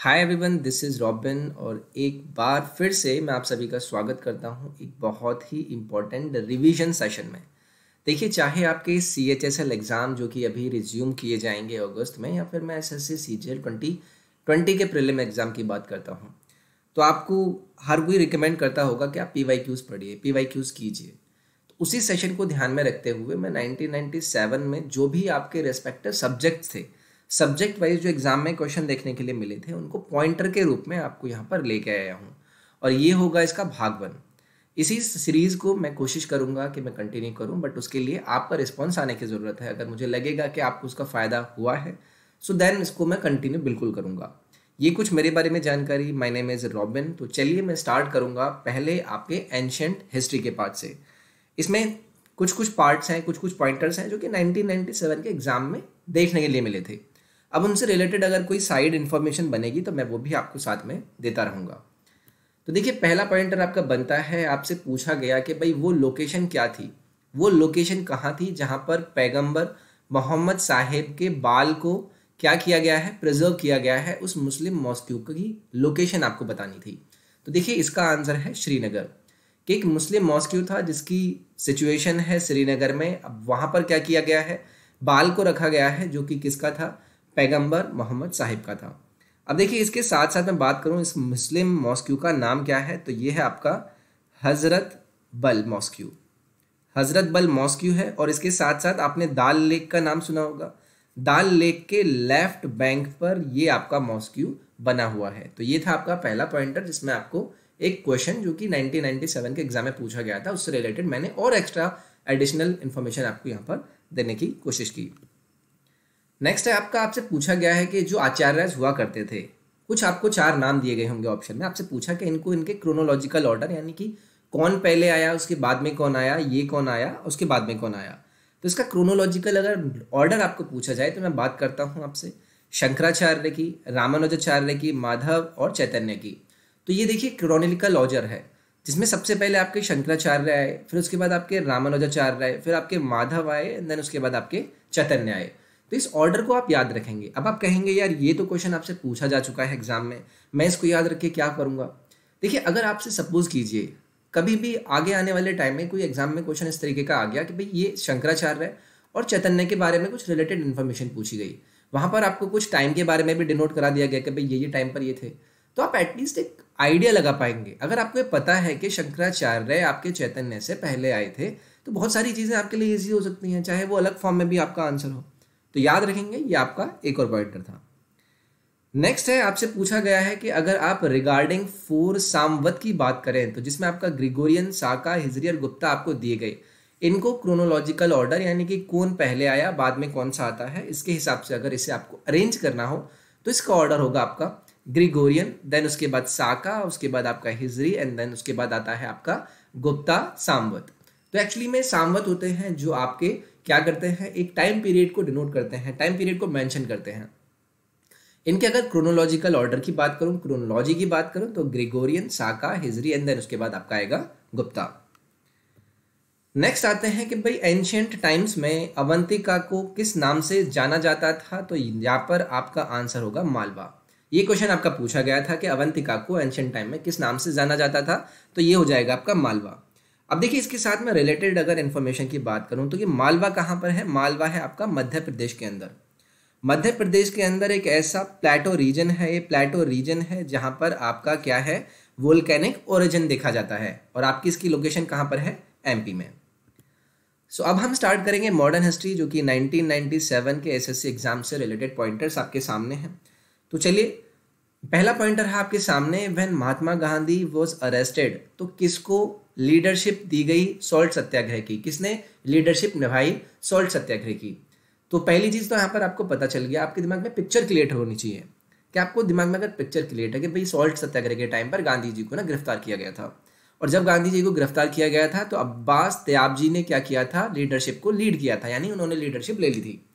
Hi everyone, this is robin और एक बार फिर से मैं आप सभी का स्वागत करता हूं एक बहुत ही इम्पोर्टेंट रिवीजन सेशन में। देखिए, चाहे आपके CHSL एग्ज़ाम जो कि अभी रिज्यूम किए जाएंगे अगस्त में, या फिर मैं SSC CGL 2020 के प्रीलिम एग्ज़ाम की बात करता हूं, तो आपको हर कोई रिकमेंड करता होगा कि आप PYQs पढ़िए, PYQs कीजिए। तो उसी सेशन को ध्यान में रखते हुए मैं 1997 में जो भी आपके रेस्पेक्टिव सब्जेक्ट्स थे, सब्जेक्ट वाइज जो एग्जाम में क्वेश्चन देखने के लिए मिले थे, उनको पॉइंटर के रूप में आपको यहाँ पर लेके आया हूँ। और ये होगा इसका भाग 1। इसी सीरीज़ को मैं कोशिश करूँगा कि मैं कंटिन्यू करूँ, बट उसके लिए आपका रिस्पॉन्स आने की ज़रूरत है। अगर मुझे लगेगा कि आपको उसका फ़ायदा हुआ है, सो देन इसको मैं कंटिन्यू बिल्कुल करूँगा। ये कुछ मेरे बारे में जानकारी। My name is robin. तो चलिए मैं स्टार्ट करूँगा पहले आपके एंशिएंट हिस्ट्री के पार्ट से। इसमें कुछ कुछ पार्ट्स हैं, कुछ कुछ पॉइंटर्स हैं जो कि 1997 के एग्ज़ाम में देखने के लिए मिले थे। अब उनसे रिलेटेड अगर कोई साइड इन्फॉर्मेशन बनेगी तो मैं वो भी आपको साथ में देता रहूँगा। तो देखिए, पहला पॉइंटर आपका बनता है, आपसे पूछा गया कि भाई वो लोकेशन क्या थी, वो लोकेशन कहाँ थी जहाँ पर पैगंबर मोहम्मद साहेब के बाल को क्या किया गया है, प्रिजर्व किया गया है। उस मुस्लिम मॉस्क्यू की लोकेशन आपको बतानी थी। तो देखिए, इसका आंसर है श्रीनगर। कि एक मुस्लिम मॉस्क्यू था जिसकी सिचुएशन है श्रीनगर में। अब वहाँ पर क्या किया गया है, बाल को रखा गया है, जो कि किसका था, पैगंबर मोहम्मद साहिब का था। अब देखिए, इसके साथ साथ मैं बात करूं इस मुस्लिम मॉस्क्यू का नाम क्या है, तो ये है आपका हजरत बल मॉस्क्यू। हजरत बल मॉस्क्यू है। और इसके साथ साथ आपने दाल लेक का नाम सुना होगा। दाल लेक के लेफ्ट बैंक पर ये आपका मॉस्क्यू बना हुआ है। तो ये था आपका पहला पॉइंटर, जिसमें आपको एक क्वेश्चन जो कि 1997 के एग्जाम में पूछा गया था, उससे रिलेटेड मैंने और एक्स्ट्रा एडिशनल इन्फॉर्मेशन आपको यहाँ पर देने की कोशिश की। नेक्स्ट है आपका, आपसे पूछा गया है कि जो आचार्य हुआ करते थे, कुछ आपको 4 नाम दिए गए होंगे ऑप्शन में। आपसे पूछा कि इनको इनके क्रोनोलॉजिकल ऑर्डर, यानी कि कौन पहले आया, उसके बाद में कौन आया, ये कौन आया, उसके बाद में कौन आया। तो इसका क्रोनोलॉजिकल अगर ऑर्डर आपको पूछा जाए तो मैं बात करता हूँ आपसे शंकराचार्य की, रामानुजाचार्य की, माधव और चैतन्य की। तो ये देखिए क्रोनोलॉजिकल ऑर्डर है, जिसमें सबसे पहले आपके शंकराचार्य आए, फिर उसके बाद आपके रामानुजाचार्य आए, फिर आपके माधव आए, देन उसके बाद आपके चैतन्य आए। तो इस ऑर्डर को आप याद रखेंगे। अब आप कहेंगे यार ये तो क्वेश्चन आपसे पूछा जा चुका है एग्जाम में, मैं इसको याद रख के क्या करूंगा। देखिए, अगर आपसे सपोज कीजिए कभी भी आगे आने वाले टाइम में कोई एग्जाम में क्वेश्चन इस तरीके का आ गया कि भाई ये शंकराचार्य और चैतन्य के बारे में कुछ रिलेटेड इन्फॉर्मेशन पूछी गई, वहां पर आपको कुछ टाइम के बारे में भी डिनोट करा दिया गया कि भाई ये टाइम पर ये थे, तो आप एटलीस्ट एक आइडिया लगा पाएंगे। अगर आपको ये पता है कि शंकराचार्य आपके चैतन्य से पहले आए थे, तो बहुत सारी चीज़ें आपके लिए ईजी हो सकती हैं, चाहे वो अलग फॉर्म में भी आपका आंसर हो। तो याद रखेंगे, ये आपका एक और पॉइंटर था। नेक्स्ट है, आपसे पूछा गया है कि अगर आप रिगार्डिंग 4 सामवत की बात करें, तो जिसमें आपका ग्रिगोरियन, साका, हिजरी और गुप्ता आपको दिए गए, इनको क्रोनोलॉजिकल ऑर्डर, यानी कि कौन पहले आया बाद में कौन सा आता है, इसके हिसाब से अगर इसे आपको अरेंज करना हो तो इसका ऑर्डर होगा आपका ग्रिगोरियन, देन उसके बाद साका, उसके बाद आपका हिजरी, एंड देन उसके बाद आता है आपका गुप्ता सामवत। तो एक्चुअली में सामवत होते हैं जो आपके क्या करते हैं, एक टाइम पीरियड को डिनोट करते हैं, टाइम पीरियड को मेंशन करते हैं। इनके अगर क्रोनोलॉजिकल ऑर्डर की बात करूं, क्रोनोलॉजी की बात करूं, तो Gregorian, Saka, Hijri, and then उसके बाद आपका आएगा गुप्ता। नेक्स्ट आते हैं कि भाई एंशियंट टाइम्स में अवंतिका को किस नाम से जाना जाता था, तो यहाँ पर आपका आंसर होगा मालवा। ये क्वेश्चन आपका पूछा गया था कि अवंतिका को एंशियंट टाइम में किस नाम से जाना जाता था, तो ये हो जाएगा आपका मालवा। अब देखिए, इसके साथ में रिलेटेड अगर इन्फॉर्मेशन की बात करूं तो कि मालवा कहाँ पर है, मालवा है आपका मध्य प्रदेश के अंदर। मध्य प्रदेश के अंदर एक ऐसा प्लेटो रीजन है, ये प्लेटो रीजन है जहां पर आपका क्या है, वोल्केनिक ओरिजिन देखा जाता है। और आपकी इसकी लोकेशन कहाँ पर है, MP में। सो अब हम स्टार्ट करेंगे मॉडर्न हिस्ट्री, जो कि 1997 के SSC एग्जाम से रिलेटेड पॉइंटर्स आपके सामने हैं। तो चलिए, पहला पॉइंटर है आपके सामने, when Mahatma Gandhi was arrested, तो किसको लीडरशिप दी गई सॉल्ट सत्याग्रह की, किसने लीडरशिप निभाई सॉल्ट सत्याग्रह की। तो पहली चीज तो यहाँ पर आपको पता चल गया, आपके दिमाग में पिक्चर क्लियर होनी चाहिए कि आपको दिमाग में अगर पिक्चर क्लियर है कि भाई सॉल्ट सत्याग्रह के टाइम पर गांधी जी को ना गिरफ्तार किया गया था, और जब गांधी जी को गिरफ्तार किया गया था तो अब्बास त्याब जी ने क्या किया था, लीडरशिप को लीड किया था, यानी उन्होंने लीडरशिप ले ली थी।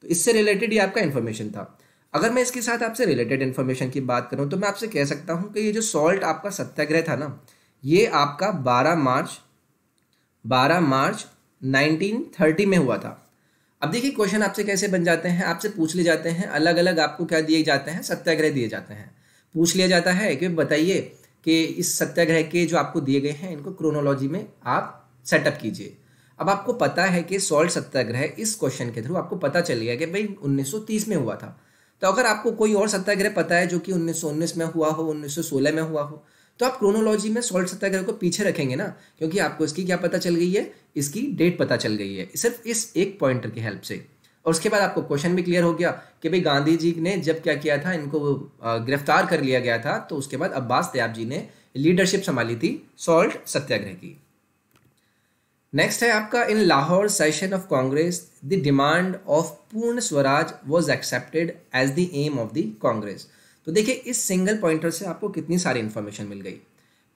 तो इससे रिलेटेड ये आपका इन्फॉर्मेशन था। अगर मैं इसके साथ आपसे रिलेटेड इन्फॉर्मेशन की बात करूं तो मैं आपसे कह सकता हूं कि ये जो सॉल्ट आपका सत्याग्रह था ना, ये आपका 12 मार्च 1930 में हुआ था। अब देखिए, क्वेश्चन आपसे कैसे बन जाते हैं, आपसे पूछ ले जाते हैं, अलग अलग आपको क्या दिए जाते हैं, सत्याग्रह दिए जाते हैं। पूछ लिया जाता है कि बताइए कि इस सत्याग्रह के जो आपको दिए गए हैं इनको क्रोनोलॉजी में आप सेटअप कीजिए। अब आपको पता है कि सॉल्ट सत्याग्रह, इस क्वेश्चन के थ्रू आपको पता चल गया कि भाई 1930 में हुआ था। तो अगर आपको कोई और सत्याग्रह पता है जो कि 1919 में हुआ हो, 1916 में हुआ हो, तो आप क्रोनोलॉजी में सॉल्ट सत्याग्रह को पीछे रखेंगे ना, क्योंकि आपको इसकी क्या पता चल गई है, इसकी डेट पता चल गई है सिर्फ इस एक पॉइंटर की हेल्प से। और उसके बाद आपको क्वेश्चन भी क्लियर हो गया कि भाई गांधी जी ने जब क्या किया था, इनको गिरफ्तार कर लिया गया था, तो उसके बाद अब्बास तैयब जी ने लीडरशिप संभाली थी सॉल्ट सत्याग्रह की। नेक्स्ट है आपका, in Lahore session of Congress the demand of Purna Swaraj was accepted as the aim of the Congress. तो देखिए इस सिंगल पॉइंटर से आपको कितनी सारी इंफॉर्मेशन मिल गई।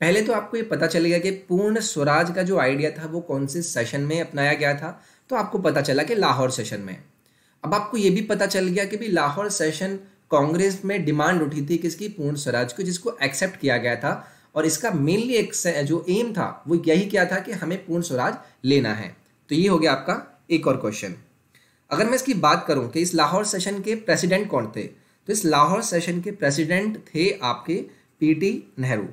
पहले तो आपको ये पता चलेगा कि पूर्ण स्वराज का जो आइडिया था वो कौन से सेशन में अपनाया गया था, तो आपको पता चला कि लाहौर सेशन में। अब आपको ये भी पता चल गया कि भी लाहौर सेशन कांग्रेस में डिमांड उठी थी किसकी, पूर्ण स्वराज को, जिसको एक्सेप्ट किया गया था। और इसका मेनली एक जो एम था वो यही क्या था कि हमें पूर्ण स्वराज लेना है। तो ये हो गया आपका एक और क्वेश्चन। अगर मैं इसकी बात करूं कि इस लाहौर सेशन के प्रेसिडेंट कौन थे, तो इस लाहौर सेशन के प्रेसिडेंट थे आपके पीटी नेहरू।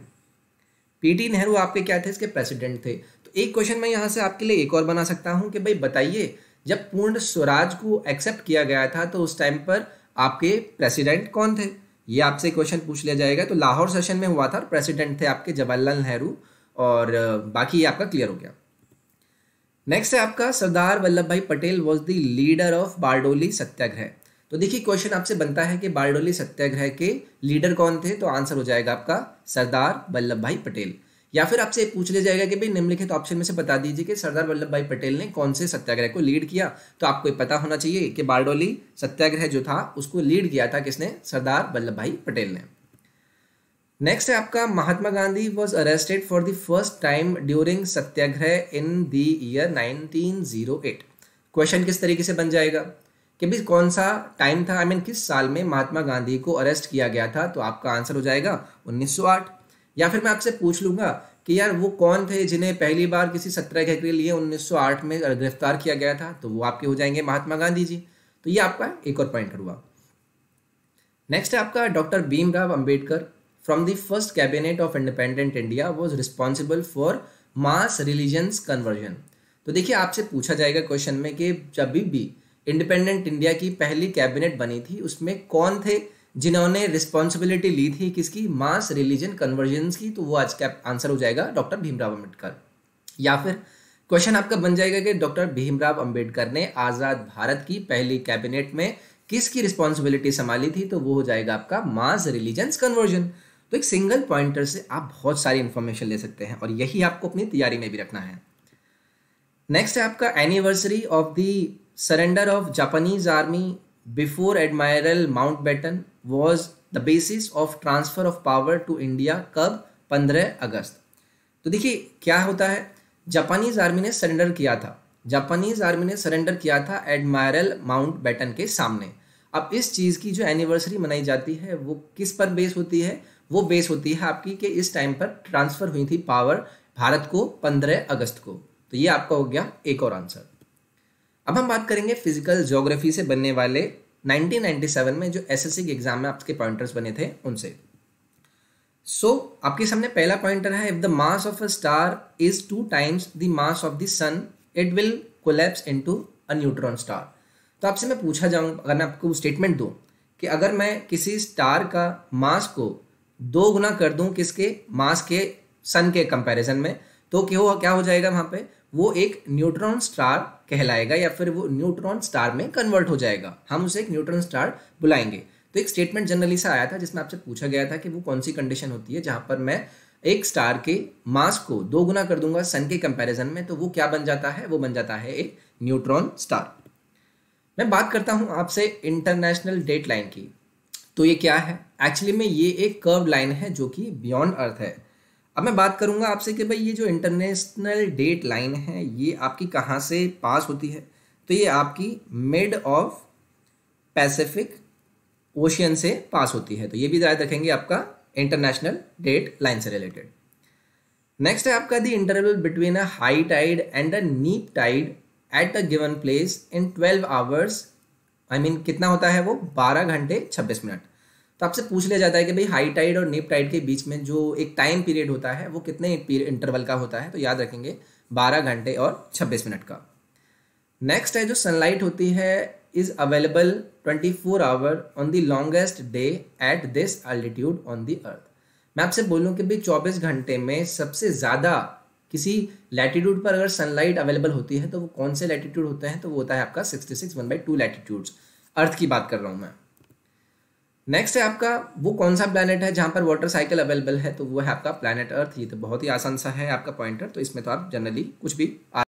पीटी नेहरू आपके क्या थे, इसके प्रेसिडेंट थे। तो एक क्वेश्चन मैं यहाँ से आपके लिए एक और बना सकता हूँ कि भाई बताइए जब पूर्ण स्वराज को एक्सेप्ट किया गया था तो उस टाइम पर आपके प्रेसिडेंट कौन थे, ये आपसे क्वेश्चन पूछ लिया जाएगा। तो लाहौर सेशन में हुआ था और प्रेसिडेंट थे आपके जवाहरलाल नेहरू, और बाकी ये आपका क्लियर हो गया। नेक्स्ट है आपका, Sardar Vallabh Bhai Patel was the leader of Bardoli Satyagraha. तो देखिए क्वेश्चन आपसे बनता है कि बारडोली सत्याग्रह के लीडर कौन थे, तो आंसर हो जाएगा आपका सरदार वल्लभ भाई पटेल। या फिर आपसे पूछ लिया जाएगा कि भाई निम्नलिखित ऑप्शन में से बता दीजिए कि सरदार वल्लभ भाई पटेल ने कौन से सत्याग्रह को लीड किया। तो आपको पता होना चाहिए कि बारडोली सत्याग्रह जो था उसको लीड किया था किसने, सरदार वल्लभ भाई पटेल ने। नेक्स्ट है आपका, Mahatma Gandhi was arrested for the first time during satyagraha in the year 1908। Question किस तरीके से बन जाएगा कि भाई कौन सा टाइम था, किस साल में महात्मा गांधी को अरेस्ट किया गया था, तो आपका आंसर हो जाएगा 1908। या फिर मैं आपसे पूछ लूंगा कि यार वो कौन थे जिन्हें पहली बार किसी सत्याग्रह के लिए 1908 में गिरफ्तार किया गया था, तो वो आपके हो जाएंगे महात्मा गांधी जी। तो ये आपका एक और पॉइंटर हुआ। नेक्स्ट है आपका, doctor Bhimrao Ambedkar from the first cabinet of independent India was responsible for mass religions conversion. तो देखिए आपसे पूछा जाएगा क्वेश्चन में कि जब भी इंडिपेंडेंट इंडिया की पहली कैबिनेट बनी थी उसमें कौन थे जिन्होंने रिस्पॉन्सिबिलिटी ली थी किसकी, मास रिलीजन कन्वर्जन की, तो वो आज का आंसर हो जाएगा डॉक्टर भीमराव अंबेडकर। या फिर क्वेश्चन आपका बन जाएगा कि डॉक्टर भीमराव अंबेडकर ने आज़ाद भारत की पहली कैबिनेट में किसकी रिस्पॉन्सिबिलिटी संभाली थी, तो वो हो जाएगा आपका मास रिलीजन कन्वर्जन। तो एक सिंगल पॉइंटर से आप बहुत सारी इंफॉर्मेशन ले सकते हैं और यही आपको अपनी तैयारी में भी रखना है। नेक्स्ट है आपका, anniversary of the surrender of Japanese army before admiral Mountbatten was the basis of transfer of power to India कब, 15 अगस्त। तो देखिए क्या होता है, जापानीज आर्मी ने सरेंडर किया था, जापानीज आर्मी ने सरेंडर किया था एडमायरल माउंटबेटन के सामने। अब इस चीज़ की जो एनिवर्सरी मनाई जाती है वो किस पर बेस होती है, वो बेस होती है आपकी कि इस टाइम पर ट्रांसफर हुई थी पावर भारत को 15 अगस्त को। तो ये आपका हो गया एक और आंसर। अब हम बात करेंगे फिजिकल ज्योग्राफी से बनने वाले 1997 में जो एसएससी के एग्जाम में आपके पॉइंटर्स बने थे उनसे। आपके सामने पहला पॉइंटर है, if the mass of a star is 2 times the mass of the sun it will collapse into a neutron star. तो आपसे मैं पूछा जाऊँ, अगर मैं आपको स्टेटमेंट दूं कि अगर मैं किसी स्टार का मास को 2 गुना कर दूं किसके, मास के, सन के कंपैरिजन में, तो क्या हो जाएगा वहां पे, वो एक न्यूट्रॉन स्टार कहलाएगा या फिर वो न्यूट्रॉन स्टार में कन्वर्ट हो जाएगा, हम उसे एक न्यूट्रॉन स्टार बुलाएंगे। तो एक स्टेटमेंट जनरली से आया था जिसमें आपसे पूछा गया था कि वो कौन सी कंडीशन होती है जहां पर मैं एक स्टार के मास को 2 गुना कर दूंगा सन के कंपैरिजन में, तो वो क्या बन जाता है, वो बन जाता है एक न्यूट्रॉन स्टार। मैं बात करता हूं आपसे इंटरनेशनल डेट लाइन की। तो ये क्या है, एक्चुअली में ये एक कर्व लाइन है जो कि बियॉन्ड अर्थ है। अब मैं बात करूंगा आपसे कि भाई ये जो इंटरनेशनल डेट लाइन है ये आपकी कहाँ से पास होती है, तो ये आपकी मिड ऑफ पैसिफिक ओशियन से पास होती है। तो ये भी याद रखेंगे आपका इंटरनेशनल डेट लाइन से रिलेटेड। नेक्स्ट है आपका the interval between a high tide and a neap tide at a given place in 12 hours, कितना होता है वो, 12 घंटे 26 मिनट। तो आपसे पूछ लिया जाता है कि भाई हाई टाइड और नीप टाइड के बीच में जो एक टाइम पीरियड होता है वो कितने इंटरवल का होता है, तो याद रखेंगे 12 घंटे और 26 मिनट का। नेक्स्ट है जो सनलाइट होती है is available 24 hour on the longest day at this altitude on the earth. मैं आपसे बोलूँ कि भाई 24 घंटे में सबसे ज़्यादा किसी लैटिट्यूड पर अगर सनलाइट अवेलेबल होती है तो वो कौन से लैटिट्यूड होते हैं, तो वो होता है आपका 66 1/2 लैटिट्यूड्स, अर्थ की बात कर रहा हूँ मैं। नेक्स्ट है आपका वो कौन सा प्लैनेट है जहाँ पर वाटर साइकिल अवेलेबल है, तो वो है आपका प्लैनेट अर्थ। ये तो बहुत ही आसान सा है आपका पॉइंटर, तो इसमें तो आप जनरली कुछ भी